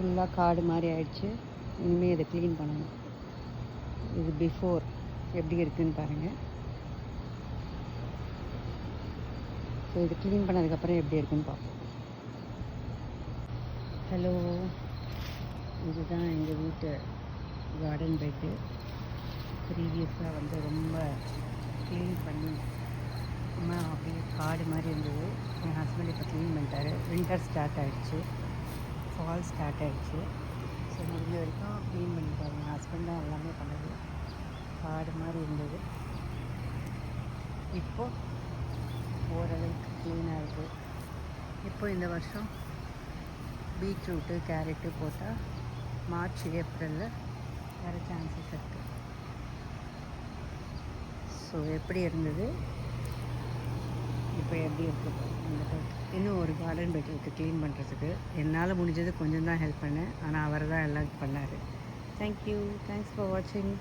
ஃபுல்லாக காடு மாதிரி ஆயிடுச்சு. இனிமேல் இதை க்ளீன் பண்ணணும். இது பிஃபோர் எப்படி இருக்குதுன்னு பாருங்கள். ஸோ இது க்ளீன் பண்ணதுக்கப்புறம் எப்படி இருக்குன்னு பார்ப்போம். ஹலோ, இதுதான் எங்கள் வீட்டு கார்டன் பெட்டு. ப்ரீவியஸாக வந்து ரொம்ப க்ளீன் பண்ணி சும்மா அப்படியே காடு மாதிரி இருந்தது. என் ஹஸ்பண்ட் இப்போ க்ளீன் பண்ணிட்டாரு. வின்டர் ஸ்டார்ட் ஆகிடுச்சு, ஃபால் ஸ்டார்ட் ஆகிடுச்சு. ஸோ முடிஞ்ச வரைக்கும் க்ளீன் பண்ணிட்டாரு. என் ஹஸ்பண்ட் தான் எல்லாமே பண்ணது. காடு மாதிரி இருந்தது, இப்போது ஓரளவுக்கு க்ளீனாக இருக்குது. இப்போ இந்த வருஷம் பீட்ரூட்டு கேரட்டு போட்டால் மார்ச் ஏப்ரலில் வர சான்சஸ் இருக்குது. ஸோ எப்படி இருந்தது, இப்போ எப்படி இருக்குது இந்த பெட். இன்னும் ஒரு கார்டன் பெட் இருக்குது க்ளீன் பண்ணுறதுக்கு. என்னால் முடிஞ்சது கொஞ்சம் தான் ஹெல்ப் பண்ணேன், ஆனால் அவர் தான் எல்லாம் பண்ணார். தேங்க்யூ, தேங்க்ஸ் ஃபார் வாட்சிங்.